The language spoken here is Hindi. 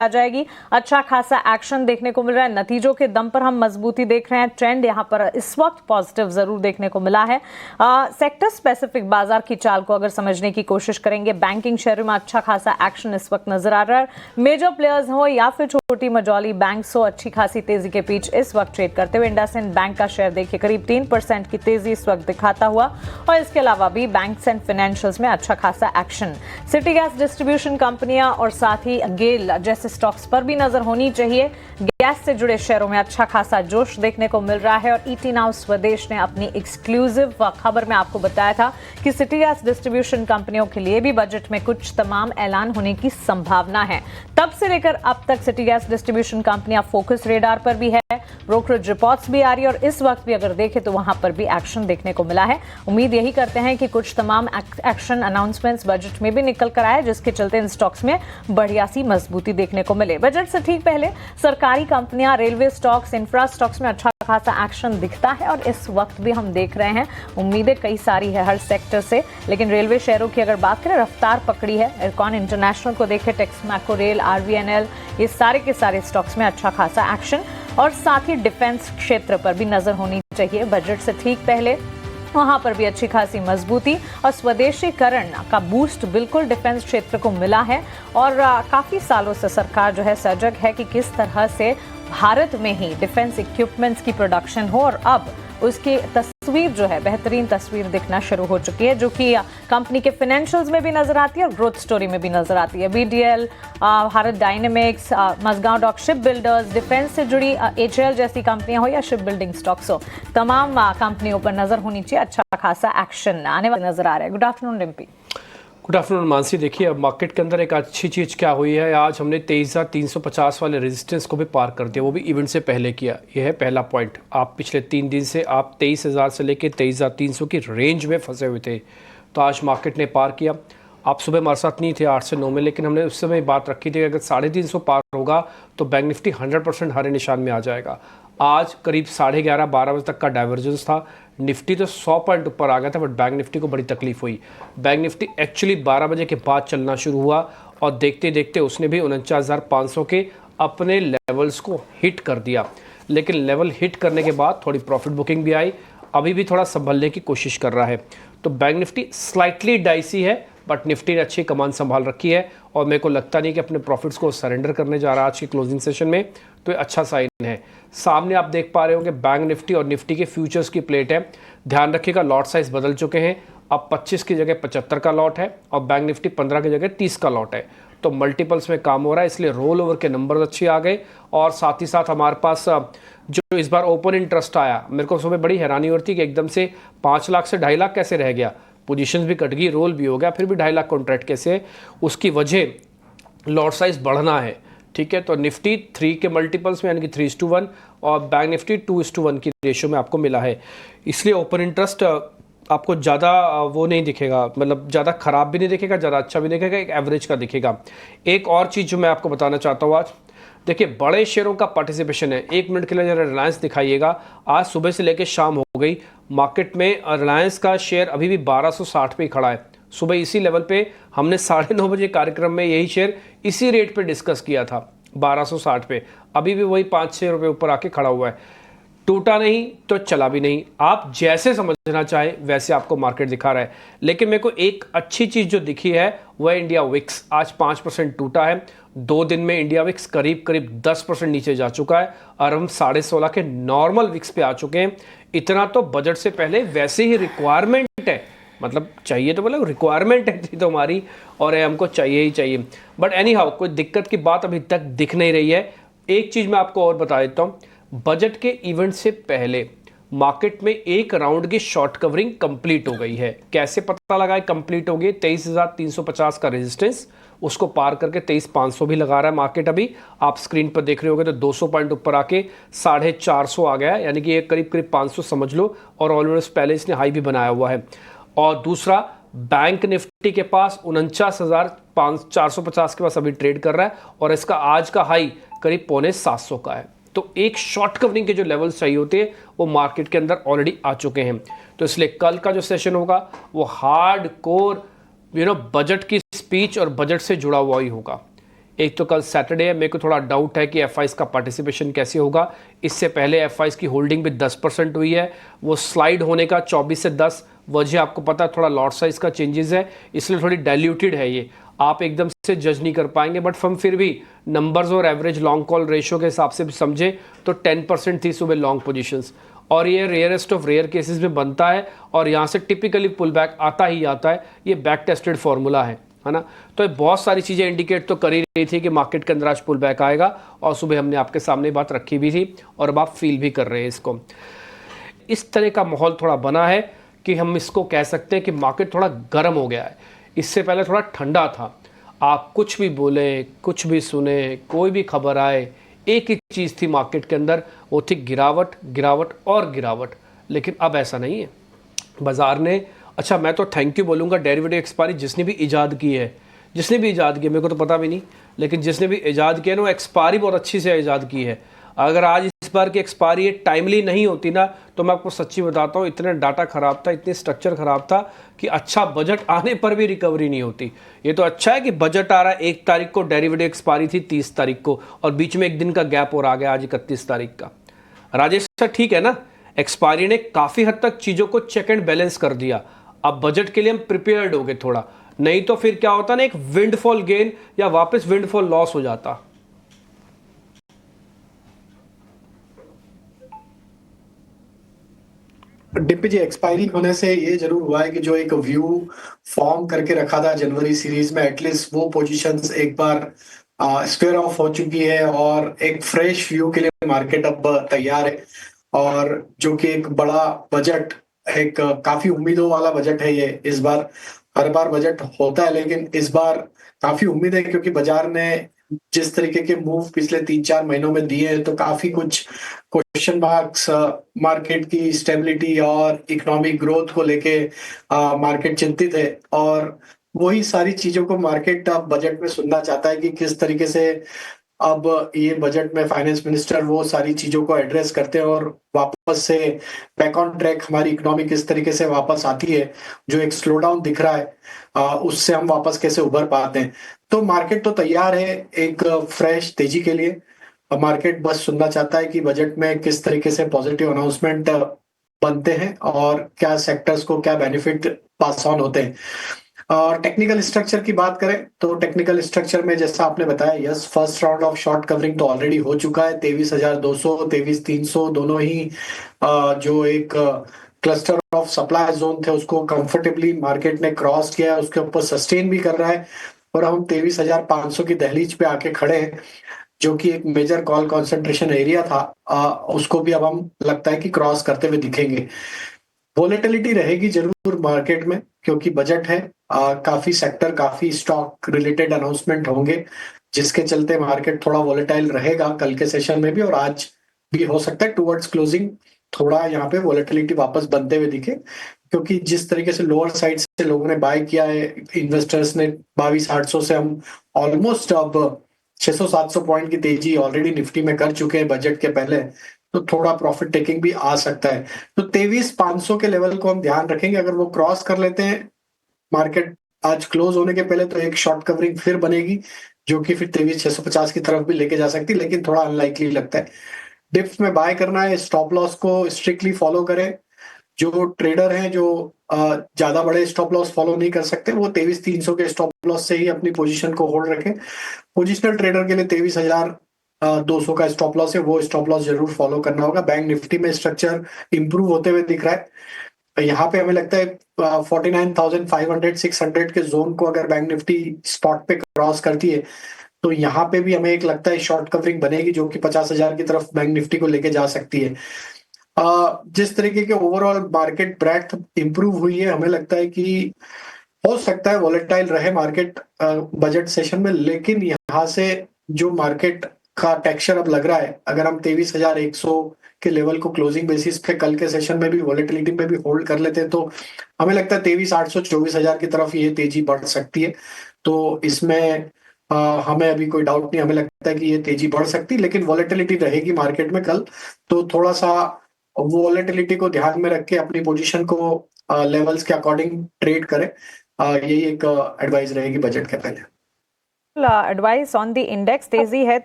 आ जाएगी। अच्छा खासा एक्शन देखने को मिल रहा है, नतीजों के दम पर हम मजबूती देख रहे हैं। ट्रेंड यहां पर इस वक्त पॉजिटिव जरूर देखने को मिला है। सेक्टर स्पेसिफिक बाजार की चाल को अगर समझने की कोशिश करेंगे, बैंकिंग शेयर में अच्छा खासा एक्शन इस वक्त नजर आ रहा है। मेजर प्लेयर्स हो या फिर छोटी मझौली बैंक्स हो, अच्छी खासी तेजी के बीच इस वक्त ट्रेड करते हुए इंडसइंड बैंक का शेयर देखिए करीब 3% की तेजी इस वक्त दिखाता हुआ, और इसके अलावा भी बैंक्स एंड फाइनेंशियल्स में अच्छा खासा एक्शन। सिटी गैस डिस्ट्रीब्यूशन कंपनियां और साथ ही गेल जैसे स्टॉक्स पर भी नजर होनी चाहिए। गैस से जुड़े शेयरों में अच्छा खासा जोश देखने को मिल रहा है। और ईटी नाउ स्वदेश ने अपनी एक्सक्लूसिव खबर में आपको बताया था कि सिटी गैस डिस्ट्रीब्यूशन कंपनियों के लिए भी बजट में कुछ तमाम ऐलान होने की संभावना है। तब से लेकर अब तक सिटी गैस डिस्ट्रीब्यूशन कंपनियां फोकस रेडार पर भी है, ब्रोकरेज रिपोर्ट्स भी आ रही है, और इस वक्त भी अगर देखें तो वहां पर भी एक्शन देखने को मिला है। उम्मीद यही करते हैं कि कुछ तमाम एक्शन अनाउंसमेंट्स बजट में भी निकल कर आए, जिसके चलते इन स्टॉक्स में बढ़िया सी मजबूती देखने को मिले। बजट से ठीक पहले सरकारी कंपनियां, रेलवे स्टॉक्स, इंफ्रा स्टॉक्स में अच्छा खासा एक्शन दिखता है, और इस वक्त भी हम देख रहे हैं। उम्मीदें कई सारी है हर सेक्टर से, लेकिन रेलवे शेयरों की अगर बात करें, रफ्तार पकड़ी है। इरकॉन इंटरनेशनल को देखें, टेक्समैको रेल, आरवीएनएल, ये सारे के सारे स्टॉक्स में अच्छा खासा एक्शन। और साथ ही डिफेंस क्षेत्र पर भी नजर होनी चाहिए। बजट से ठीक पहले वहां पर भी अच्छी खासी मजबूती और स्वदेशीकरण का बूस्ट बिल्कुल डिफेंस क्षेत्र को मिला है। और काफी सालों से सरकार जो है सजग है कि किस तरह से भारत में ही डिफेंस इक्विपमेंट्स की प्रोडक्शन हो, और अब उसकी तस्वीर जो है, बेहतरीन तस्वीर दिखना शुरू हो चुकी है, जो कि कंपनी के फाइनेंशियल्स में भी नजर आती है और ग्रोथ स्टोरी में भी नजर आती है। BDL, Bharat Dynamics, Mazagon Dock Ship Builders, defence से जुड़ी एचएएल जैसी कंपनियां हो या शिप बिल्डिंग स्टॉक्स हो, तमाम कंपनियों पर नजर होनी चाहिए। अच्छा खासा एक्शन आने वाला नजर आ रहा है। Good afternoon Rimpy. Good afternoon Mansi. देखिए, अब मार्केट के अंदर एक अच्छी चीज़ क्या हुई है, आज हमने 23,350 वाले रेजिस्टेंस को भी पार कर दिया, वो भी इवेंट से पहले किया। यह है पहला पॉइंट। आप पिछले 3 दिन से आप 23,000 से लेकर 23,300 की रेंज में फंसे हुए थे, तो आज मार्केट ने पार किया। आप सुबह हमारे साथ नहीं थे 8 से 9 में, लेकिन हमने उस समय बात रखी थी कि अगर 350 पार होगा तो बैंक निफ्टी 100% हरे निशान में आ जाएगा। आज करीब 11:30-12 बजे तक का डाइवर्जेंस था। निफ्टी तो 100 पॉइंट ऊपर आ गया था, बट बैंक निफ्टी को बड़ी तकलीफ हुई। बैंक निफ्टी एक्चुअली 12 बजे के बाद चलना शुरू हुआ, और देखते देखते उसने भी 49,500 के अपने लेवल्स को हिट कर दिया। लेकिन लेवल हिट करने के बाद थोड़ी प्रॉफिट बुकिंग भी आई, अभी भी थोड़ा संभलने की कोशिश कर रहा है। तो बैंक निफ्टी स्लाइटली डाइसी है, बट निफ्टी ने अच्छी कमान संभाल रखी है, और मेरे को लगता नहीं कि अपने प्रॉफिट्स को सरेंडर करने जा रहा है आज की क्लोजिंग सेशन में, तो ये अच्छा साइन है। सामने आप देख पा रहे हो कि बैंक निफ्टी और निफ्टी के फ्यूचर्स की प्लेट है। ध्यान रखिएगा, लॉट साइज बदल चुके हैं। अब 25 की जगह 75 का लॉट है, और बैंक निफ्टी 15 की जगह 30 का लॉट है। तो मल्टीपल्स में काम हो रहा है, इसलिए रोल ओवर के नंबर अच्छे आ गए। और साथ ही साथ हमारे पास जो इस बार ओपन इंटरेस्ट आया, मेरे को सुबह बड़ी हैरानी हो रही थी कि एकदम से 5 लाख से 2.5 लाख कैसे रह गया। पोजीशंस भी कट गई, रोल भी हो गया, फिर भी 2.5 लाख कॉन्ट्रैक्ट कैसे। उसकी वजह लॉट साइज बढ़ना है। ठीक है, तो निफ्टी 3 के मल्टीपल्स में, यानी कि 3:1, और बैंक निफ्टी 2:1 की रेशियो में आपको मिला है। इसलिए ओपन इंटरेस्ट आपको ज़्यादा वो नहीं दिखेगा, मतलब ज़्यादा ख़राब भी नहीं दिखेगा, ज़्यादा अच्छा भी नहीं दिखेगा, एक एवरेज का दिखेगा। एक और चीज़ जो मैं आपको बताना चाहता हूँ, आज देखिए बड़े शेयरों का पार्टिसिपेशन है। 1 मिनट के लिए जरा रिलायंस दिखाइएगा। आज सुबह से लेकर शाम हो गई, मार्केट में रिलायंस का शेयर अभी भी 1260 पे ही खड़ा है। सुबह इसी लेवल पे हमने 9:30 बजे कार्यक्रम में यही शेयर इसी रेट पे डिस्कस किया था, 1260 पे। अभी भी वही 5-6 रुपये ऊपर आके खड़ा हुआ है। टूटा नहीं तो चला भी नहीं। आप जैसे समझना चाहें वैसे आपको मार्केट दिखा रहा है। लेकिन मेरे को एक अच्छी चीज़ जो दिखी है वह इंडिया विक्स आज 5% टूटा है। 2 दिन में इंडिया विक्स करीब करीब 10% नीचे जा चुका है, और हम 16.5 के नॉर्मल विक्स पे आ चुके हैं। इतना तो बजट से पहले वैसे ही रिक्वायरमेंट है, मतलब चाहिए तो मतलब रिक्वायरमेंट है थी तो हमारी, और हमको चाहिए ही चाहिए। बट एनी हाउ कोई दिक्कत की बात अभी तक दिख नहीं रही है। एक चीज़ मैं आपको और बता देता हूँ, बजट के इवेंट से पहले मार्केट में एक राउंड की शॉर्ट कवरिंग कंप्लीट हो गई है। कैसे पता लगा है कंप्लीट हो गई? 23,350 का रेजिस्टेंस, उसको पार करके 23,500 भी लगा रहा है मार्केट। अभी आप स्क्रीन पर देख रहे होगे तो 200 पॉइंट ऊपर आके 450 आ गया, यानी कि ये करीब करीब 500 समझ लो, और ऑलमोस्ट पहले इसने हाई भी बनाया हुआ है। और दूसरा, बैंक निफ्टी के पास 49,450 के पास अभी ट्रेड कर रहा है, और इसका आज का हाई करीब 750 का है। तो एक शॉर्ट कवरिंग के जो लेवल्स चाहिए होते हैं वो मार्केट के अंदर ऑलरेडी आ चुके हैं। तो इसलिए कल का जो सेशन होगा वो हार्ड कोर बजट की स्पीच और बजट से जुड़ा हुआ ही होगा। एक तो कल सैटरडे है, मेरे को थोड़ा डाउट है कि एफ का पार्टिसिपेशन कैसे होगा। इससे पहले एफ की होल्डिंग भी 10% हुई है, वो स्लाइड होने का 24 से 10, वजह आपको पता है थोड़ा लॉट साइज का चेंजेस है, इसलिए थोड़ी डाइल्यूटेड है ये, आप एकदम से जज नहीं कर पाएंगे। बट हम फिर भी नंबर्स और एवरेज लॉन्ग कॉल रेशियो के हिसाब से भी समझे तो 10% थी सुबह लॉन्ग पोजीशंस, और ये रेयरेस्ट ऑफ रेयर केसेस में बनता है और यहाँ से टिपिकली पुल बैक आता ही आता है, ये बैक टेस्टेड फॉर्मूला है ना। तो ये बहुत सारी चीज़ें इंडिकेट तो कर ही रही थी कि मार्केट के अंदर आज पुल बैक आएगा, और सुबह हमने आपके सामने बात रखी भी थी और अब आप फील भी कर रहे हैं इसको। इस तरह का माहौल थोड़ा बना है कि हम इसको कह सकते हैं कि मार्केट थोड़ा गर्म हो गया है, इससे पहले थोड़ा ठंडा था। आप कुछ भी बोले, कुछ भी सुने, कोई भी खबर आए, एक ही चीज़ थी मार्केट के अंदर, वो थी गिरावट, गिरावट और गिरावट। लेकिन अब ऐसा नहीं है, बाजार ने, अच्छा मैं तो थैंक यू बोलूँगा डेरिवेटिव एक्सपायरी जिसने भी ईजाद की है, जिसने भी ईजाद की है, मेरे को तो पता भी नहीं, लेकिन जिसने भी ईजाद किया ना वो एक्सपायरी बहुत अच्छी से ईजाद की है। अगर आज इस बार की एक्सपायरी टाइमली नहीं होती ना, तो मैं आपको सच्ची बताता हूँ, इतना डाटा ख़राब था, इतनी स्ट्रक्चर ख़राब था कि अच्छा बजट आने पर भी रिकवरी नहीं होती। ये तो अच्छा है कि बजट आ रहा है 1 तारीख को, डेरिवेटिव एक्सपायरी थी 30 तारीख को, और बीच में एक दिन का गैप और आ गया आज 31 तारीख का। राजेश सर ठीक है ना, एक्सपायरी ने काफ़ी हद तक चीज़ों को चेक एंड बैलेंस कर दिया। अब बजट के लिए हम प्रिपेयर्ड हो गए थोड़ा, नहीं तो फिर क्या होता ना, एक विंडफॉल गेन या वापस विंडफॉल लॉस हो जाता। डिप्पी जी, एक्सपायरी होने से ये जरूर हुआ है कि जो एक व्यू फॉर्म करके रखा था जनवरी सीरीज में, एटलीस्ट वो पोजीशंस एक बार स्क्वेयर ऑफ हो चुकी है और एक फ्रेश व्यू के लिए मार्केट अब तैयार है। और जो कि एक बड़ा बजट, एक काफी उम्मीदों वाला बजट है ये इस बार। हर बार बजट होता है लेकिन इस बार काफी उम्मीद है, क्योंकि बाजार ने जिस तरीके के मूव पिछले 3-4 महीनों में दिए हैं, तो काफी कुछ क्वेश्चन मार्क्स मार्केट की स्टेबिलिटी और इकोनॉमिक ग्रोथ को लेके मार्केट चिंतित है। और वही सारी चीजों को मार्केट अब बजट में सुनना चाहता है कि किस तरीके से अब ये बजट में फाइनेंस मिनिस्टर वो सारी चीजों को एड्रेस करते हैं और वापस से बैक ऑन ट्रैक हमारी इकोनॉमी किस तरीके से वापस आती है। जो एक स्लो डाउन दिख रहा है उससे हम वापस कैसे उभर पाते हैं। तो मार्केट तो तैयार है एक फ्रेश तेजी के लिए। मार्केट बस सुनना चाहता है कि बजट में किस तरीके से पॉजिटिव अनाउंसमेंट बनते हैं और क्या सेक्टर्स को क्या बेनिफिट पास ऑन होते हैं। और टेक्निकल स्ट्रक्चर की बात करें तो टेक्निकल स्ट्रक्चर में जैसा आपने बताया, yes, first round of short covering तो ऑलरेडी हो चुका है। 23,200 23,300 दोनों ही जो एक क्लस्टर ऑफ सप्लाई जोन थे उसको कंफर्टेबली मार्केट ने क्रॉस किया है, उसके ऊपर सस्टेन भी कर रहा है और हम 23,500 की दहलीज पे आके खड़े हैं, जो कि एक मेजर कॉल कंसंट्रेशन एरिया था। उसको भी अब हम लगता है कि क्रॉस करते हुए दिखेंगे। वोलेटिलिटी रहेगी जरूर मार्केट में, क्योंकि बजट है। काफी सेक्टर, काफी स्टॉक रिलेटेड अनाउंसमेंट होंगे, जिसके चलते मार्केट थोड़ा वोलेटाइल रहेगा कल के सेशन में भी, और आज भी हो सकता है टुवर्ड्स क्लोजिंग थोड़ा यहाँ पे वोलेटिलिटी वापस बनते हुए दिखे। क्योंकि जिस तरीके से लोअर साइड से लोगों ने बाय किया है, इन्वेस्टर्स ने 22,800 से हम ऑलमोस्ट अब 600-700 पॉइंट की तेजी ऑलरेडी निफ्टी में कर चुके हैं बजट के पहले, तो थोड़ा प्रॉफिट टेकिंग भी आ सकता है। तो 23,500 के लेवल को हम ध्यान रखेंगे। अगर वो क्रॉस कर लेते हैं मार्केट आज क्लोज होने के पहले, तो एक शॉर्ट कवरिंग फिर बनेगी, जो कि फिर 23,650 की तरफ भी लेके जा सकती है, लेकिन थोड़ा अनलाइकली लगता है। डिप्स में बाय करना है, स्टॉप लॉस को स्ट्रिक्टली फॉलो करें। जो ट्रेडर हैं जो ज्यादा बड़े स्टॉप लॉस फॉलो नहीं कर सकते, वो 23,300 के स्टॉप लॉस से ही अपनी पोजीशन को होल्ड रखें। पोजिशनल ट्रेडर के लिए 23,200 का स्टॉप लॉस है, वो स्टॉप लॉस जरूर फॉलो करना होगा। बैंक निफ्टी में स्ट्रक्चर इंप्रूव होते हुए दिख रहा है। यहाँ पे हमें लगता है 49,500 600 के जोन को अगर बैंक निफ्टी स्पॉट पे क्रॉस करती है, तो यहाँ पे भी हमें एक लगता है शॉर्ट कवरिंग बनेगी, जो कि 50,000 की तरफ बैंक निफ्टी को लेके जा सकती है। जिस तरीके के ओवरऑल मार्केट ब्रेथ इंप्रूव हुई है, हमें लगता है कि हो सकता है वॉलेटाइल रहे मार्केट बजट सेशन में, लेकिन यहाँ से जो मार्केट का टेक्सचर अब लग रहा है, अगर हम 23,100 के लेवल को क्लोजिंग बेसिस पे कल के सेशन में भी वॉलेटिलिटी में भी होल्ड कर लेते हैं, तो हमें लगता है 23,800 24,000 की तरफ ये तेजी बढ़ सकती है। तो इसमें हमें अभी कोई डाउट नहीं, हमें लगता है कि ये तेजी बढ़ सकती है, लेकिन वॉलेटिलिटी रहेगी मार्केट में कल। तो थोड़ा सा वॉलेटिलिटी को ध्यान में रख के अपनी पोजीशन को लेवल्स के अकॉर्डिंग ट्रेड करें। यही एक एडवाइस रहेगी बजट के पहले। एडवाइस ऑन द इंडेक्स तेजी है